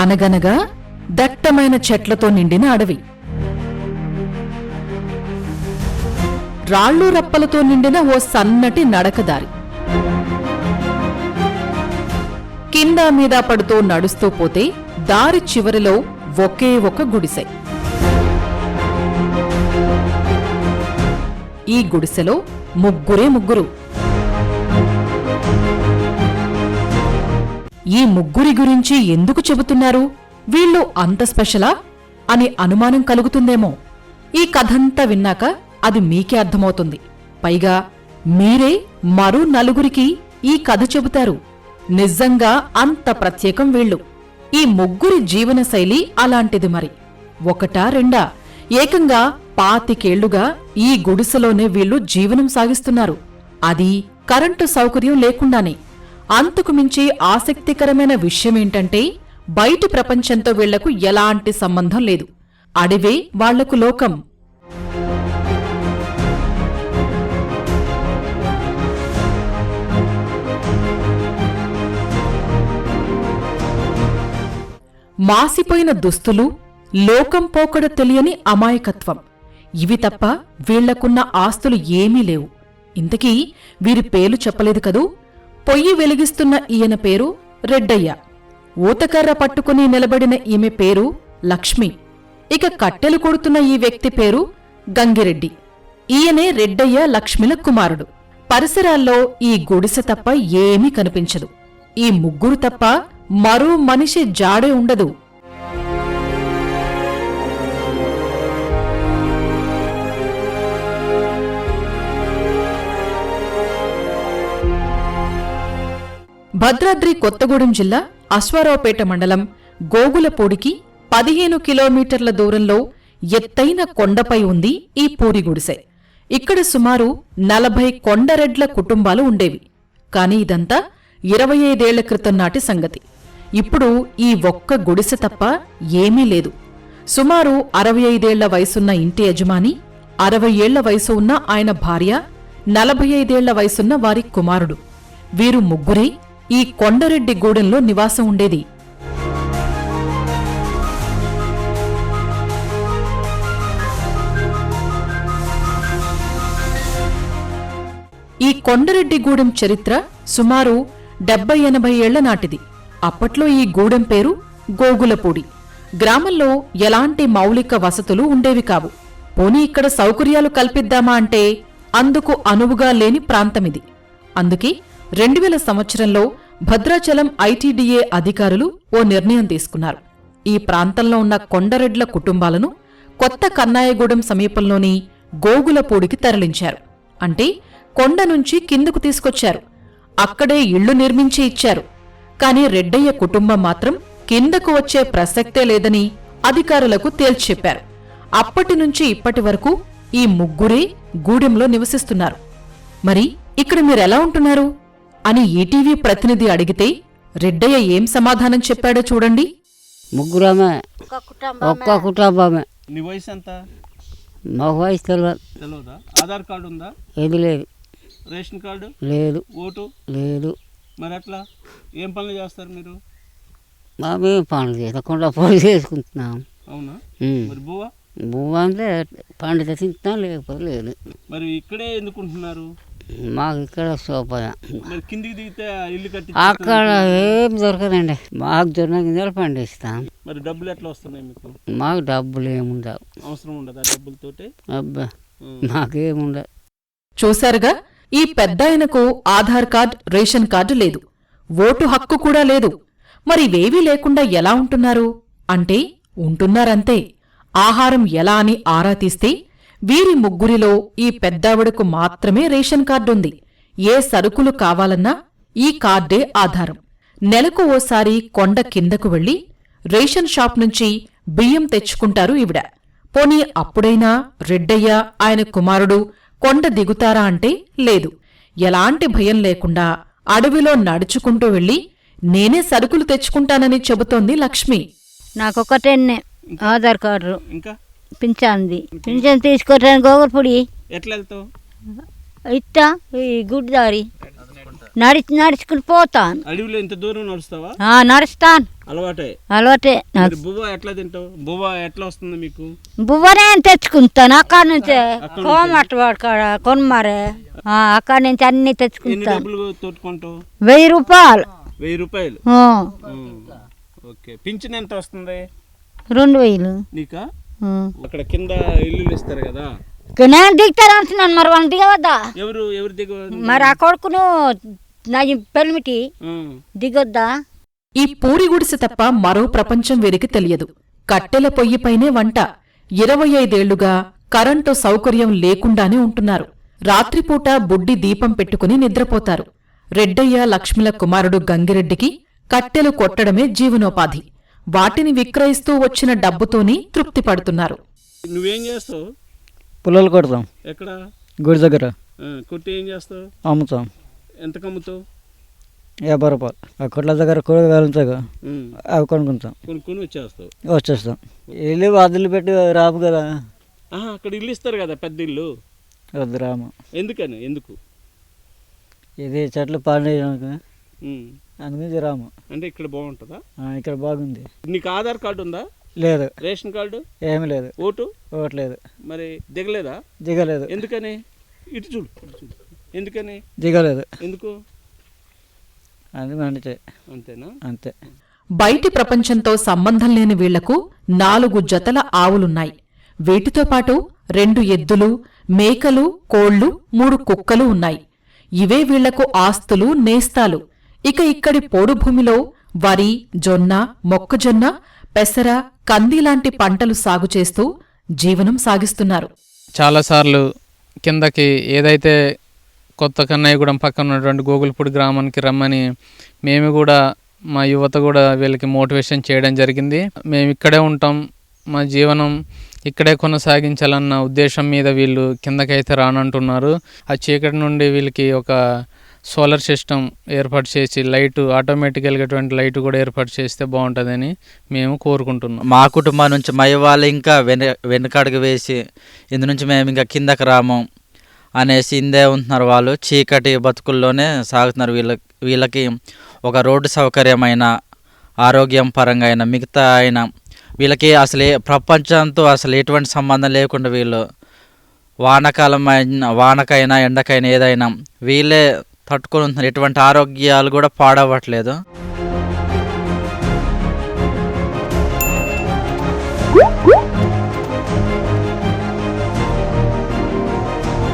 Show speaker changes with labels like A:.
A: అనగనగా దట్టమైన చెట్లతో నిండిన అడవి. రాళ్ళు రప్పలతో నిండిన ఓ సన్నటి నడకదారి. కింద మీద పడుతూ నడుస్తూ పోతే దారి చివరిలో ఒకే ఒక గుడిసె. ఈ గుడిసెలో ముగ్గురు. ఈ ముగ్గురి గురించి ఎందుకు చెబుతున్నారు? వీళ్ళు అంత స్పెషలా అని అనుమానం కలుగుతుందేమో. ఈ కథంతా విన్నాక అది మీకే అర్థమవుతుంది. పైగా మీరే మరో నలుగురికి ఈ కథ చెబుతారు. నిజంగా అంత ప్రత్యేకం వీళ్ళు. ఈ ముగ్గురి జీవనశైలి అలాంటిది. మరి ఒకటా రెండా, ఏకంగా 25 ఏళ్లుగా ఈ గుడిసెలోనే వీళ్ళు జీవనం సాగిస్తున్నారు. అది కరెంటు సౌకర్యం లేకుండానే. అంతకు మించి ఆసక్తికరమైన విషయమేంటంటే బయటి ప్రపంచంతో వీళ్లకు ఎలాంటి సంబంధం లేదు. అడవే వాళ్లకు లోకం. మాసిపోయిన దుస్తులు, లోకం పోకడ తెలియని అమాయకత్వం, ఇవి తప్ప వీళ్లకున్న ఆస్తులు ఏమీ లేవు. ఇంతకీ వీరి పేర్లు చెప్పలేదు కదూ. పొయ్యి వెలిగిస్తున్న ఈయన పేరు రెడ్డయ్య. ఊతకర్ర పట్టుకుని నిలబడిన ఈమె పేరు లక్ష్మి. ఇక కట్టెలు కొడుతున్న ఈ వ్యక్తి పేరు గంగిరెడ్డి. ఈయనే రెడ్డయ్య లక్ష్మిల కుమారుడు. పరిసరాల్లో ఈ గుడిసె తప్ప ఏమీ కనిపించదు. ఈ ముగ్గురు తప్ప మరో మనిషి జాడే ఉండదు. భద్రాద్రి కొత్తగూడెం జిల్లా అశ్వారావుపేట మండలం గోగులపూడికి 15 కిలోమీటర్ల దూరంలో ఎత్తైన కొండపై ఉంది ఈ పూరి గుడిసె. ఇక్కడ సుమారు 40 కొండరెడ్ల కుటుంబాలు ఉండేవి. కాని ఇదంతా 25 ఏళ్ల క్రితం నాటి సంగతి. ఇప్పుడు ఈ ఒక్క గుడిసె తప్ప ఏమీ లేదు. సుమారు 65 ఏళ్ల వయసున్న ఇంటి యజమాని, 60 ఏళ్ల వయసు ఉన్న ఆయన భార్య, 45 ఏళ్ల వయసున్న వారి కుమారుడు. వీరు ముగ్గురే ఈ కొండరెడ్డి గూడెంలో నివాసం ఉండేది. ఈ కొండరెడ్డి గూడెం చరిత్ర సుమారు 70-80 ఏళ్ల నాటిది. అప్పట్లో ఈ గూడెం పేరు గోగులపూడి. గ్రామంలో ఎలాంటి మౌలిక వసతులు ఉండేవి కావు. పోనీ ఇక్కడ సౌకర్యాలు కల్పిద్దామా అంటే అందుకు అనువుగా లేని ప్రాంతమిది. అందుకే 2000 సంవత్సరంలో భద్రాచలం ఐటీడీఏ అధికారులు ఓ నిర్ణయం తీసుకున్నారు. ఈ ప్రాంతంలో ఉన్న కొండరెడ్ల కుటుంబాలను కొత్త కన్నాయగూడెం సమీపంలోని గోగులపూడికి తరలించారు. అంటే కొండ నుంచి కిందకు తీసుకొచ్చారు. అక్కడే ఇళ్లు నిర్మించి ఇచ్చారు. కాని రెడ్డయ్య కుటుంబం మాత్రం కిందకు వచ్చే ప్రసక్తే లేదని అధికారులకు తేల్చెప్పారు. అప్పటినుంచి ఇప్పటి వరకు ఈ ముగ్గురే గూడెంలో నివసిస్తున్నారు. మరి ఇక్కడ మీరెలా ఉంటున్నారు అని ఈటీవీ ప్రతినిధి అడిగితే రెడ్డయ్య ఏం సమాధానం చెప్పాడో చూడండి.
B: ముగ్గురమే, ఒక్క కుటుంబమే.
C: నీ వయసు ఎంత?
B: మా వయసు
C: తెలియదా? ఆధార్ కార్డు ఉందా?
B: ఏది లేదు.
C: రేషన్ కార్డు
B: లేదు.
C: ఓటు లేదు. మరి అట్లా ఏం పనులు చేస్తారు మీరు?
B: మేము పనులు చేయకుండా పనులు చేసుకుంటున్నాం.
C: అవునా? మరి బువ్వ
B: బువ్వ అంటే పండితే తింటున్నాం, లేకపోతే లేదు.
C: మరి ఇక్కడే ఎందుకుంటున్నారు?
B: మాకు ఇక్కడ సోపాయ.
C: మరి కిందికి దిగితే ఇల్లు కట్టి
B: అక్కడ ఏం దొరకదండి. మాకు జొన్న గింజలు పండిస్తాం.
C: మరి డబ్బులు ఎట్లా వస్తున్నాయి మీకు?
B: మాకు డబ్బులు ఏముండవు.
C: అవసరం ఉండదు ఆ డబ్బులతోటి?
B: అబ్బా మాకేముండదు.
A: చూశారుగా, ఈ పెద్దాయనకు ఆధార్ కార్డ్, రేషన్ కార్డు లేదు. ఓటు హక్కు కూడా లేదు. మరి ఇవేవీ లేకుండా ఎలా ఉంటున్నారు అంటే ఉంటున్నారంతే. ఆహారం ఎలా అని ఆరా తీస్తే వీరి ముగ్గురిలో ఈ పెద్దావిడకు మాత్రమే రేషన్ కార్డుంది. ఏ సరుకులు కావాలన్నా ఈ కార్డే ఆధారం. నెలకు ఓసారి కొండ కిందకు వెళ్లి రేషన్ షాప్ నుంచి బియ్యం తెచ్చుకుంటారు ఈవిడ. పోనీ అప్పుడైనా రెడ్డయ్య, ఆయన కుమారుడు కొండ దిగుతారా అంటే లేదు. ఎలాంటి భయం లేకుండా అడవిలో నడుచుకుంటూ వెళ్లి నేనే సరుకులు తెచ్చుకుంటానని చెబుతోంది లక్ష్మి.
D: నాకొకటెన్నే ఆధార్ కార్డు,
C: ఇంకా
D: పింఛన్ది. పింఛన్ తీసుకోవటానికి గోగులపూడి
C: ఎట్లా వెళ్తావు?
D: ఇట్టా ఈ గుడ్దారి నడుచుకుని పోతాను.
C: అడవిలో ఇంత దూరం నడుస్తావా?
D: నడుస్తాను.
C: అలవాటే.
D: అలవాటే.
C: మరి బువ్వ ఎట్లా తింటావు? బువ్వ ఎట్లా వస్తుంది మీకు?
D: బువ్వనే తెచ్చుకుంటాను అక్కడ నుంచి. కోమట కాడ కొనమారే అక్కడ నుంచి అన్ని
C: ఎన్ని
D: తెచ్చుకుంటాను.
C: డబ్బులు తోడుకుంటావు?
D: 1000 రూపాయలు.
C: 1000 రూపాయలు.
D: ఆ,
C: ఓకే. పింఛన్ ఎంత వస్తుంది
D: 2000.
C: నీకా? అక్కడ కింద ఇల్లులు ఇస్తారు కదా,
D: నేను దిగుతారు అంటున్నాను. మరి వాళ్ళు దిగవద్దా?
C: ఎవరు ఎవరు దిగు?
D: మరి ఆ కొడుకును నా పెళ్ళిమిటి దిగొద్దా?
A: ఈ పూరి గుడిసె తప్ప మరో ప్రపంచం వీరికి తెలియదు. కట్టెల పొయ్యిపైనే వంట. 25 ఏళ్లుగా కరెంటు సౌకర్యం లేకుండానే ఉంటున్నారు. రాత్రిపూట బుడ్డి దీపం పెట్టుకుని నిద్రపోతారు. రెడ్డయ్య లక్ష్మిల కుమారుడు గంగిరెడ్డికి కట్టెలు కొట్టడమే జీవనోపాధి. వాటిని విక్రయిస్తూ వచ్చిన డబ్బుతోనే తృప్తి పడుతున్నారు.
C: నువ్వేం చేస్తావు?
E: పుల్లలు కొడతాం.
C: ఎక్కడ?
E: గుడి దగ్గర.
C: కొట్టి ఏం చేస్తావు?
E: అమ్ముతాం.
C: ఎంతకు అమ్ముతావు?
E: 50 రూపాయలు. ఆ కొట్ల దగ్గర కూరగాయలు ఉంటాయి కదా, అవి కొనుక్కుంటాం.
C: కొనుక్కొని వచ్చేస్తావు?
E: వచ్చేస్తాం. ఇల్లు వదిలి పెట్టి రాము కదా.
C: అక్కడ ఇల్లు ఇస్తారు కదా, పెద్ద ఇల్లు.
E: వద్దు రాము.
C: ఎందుకని? ఎందుకు?
E: ఇది చెట్లు పండించడానికి అందుకని రాము.
C: అంటే ఇక్కడ బాగుంటుందా?
E: ఇక్కడ బాగుంది.
C: నీకు ఆధార్ కార్డు ఉందా?
E: లేదు.
C: Ration card?
E: ఏమీ లేదు.
C: ఓటు?
E: ఓటు లేదు.
C: మరి దిగలేదా?
E: దిగలేదు.
C: ఎందుకని? ఇటు చూడు, ఇటు చూడు. ఎందుకని
E: దిగలేదు?
C: ఎందుకు?
E: అది అంతే.
C: అంతేనా?
E: అంతే.
A: బయటి ప్రపంచంతో సంబంధం లేని వీళ్లకు 4 జతల ఆవులున్నాయి. వీటితో పాటు 2 ఎద్దులు, మేకలు, కోళ్లు, 3 కుక్కలు ఉన్నాయి. ఇవే వీళ్లకు ఆస్తులు, నేస్తాలు. ఇక ఇక్కడి పోడు భూమిలో వరి, జొన్న, మొక్కజొన్న, పెసర, కందిలాంటి పంటలు సాగు చేస్తూ జీవనం సాగిస్తున్నారు.
F: చాలాసార్లు కిందకి ఏదైతే కొత్త కన్నయ్యగూడెం పక్కన ఉన్నటువంటి గోగులపూడి గ్రామానికి రమ్మని మేము కూడా, మా యువత కూడా వీళ్ళకి మోటివేషన్ చేయడం జరిగింది. మేము ఇక్కడే ఉంటాం, మా జీవనం ఇక్కడే కొనసాగించాలన్న ఉద్దేశం మీద వీళ్ళు కిందకైతే రానంటున్నారు. ఆ చీకటి నుండి వీళ్ళకి ఒక సోలార్ సిస్టమ్ ఏర్పాటు చేసి ఆటోమేటికల్గా లైట్ కూడా ఏర్పాటు చేస్తే బాగుంటుందని మేము కోరుకుంటున్నాం.
G: మా కుటుంబం నుంచి మా వాళ్ళు ఇంకా వెనుకడుగు వేసి ఇందు నుంచి మేము ఇంకా కిందకి రాము అనేసి ఇందే ఉంటున్నారు. వాళ్ళు చీకటి బతుకుల్లోనే సాగుతున్నారు. వీళ్ళకి ఒక రోడ్డు సౌకర్యమైన, ఆరోగ్యం పరంగా అయినా, మిగతా అయినా వీళ్ళకి అసలు ప్రపంచంతో అసలు ఎటువంటి సంబంధం లేకుండా వీళ్ళు వానకైనా ఎండకైనా ఏదైనా వీళ్ళే తట్టుకొని ఉంటున్నారు. ఎటువంటి ఆరోగ్యాలు కూడా పాడవట్లేదు.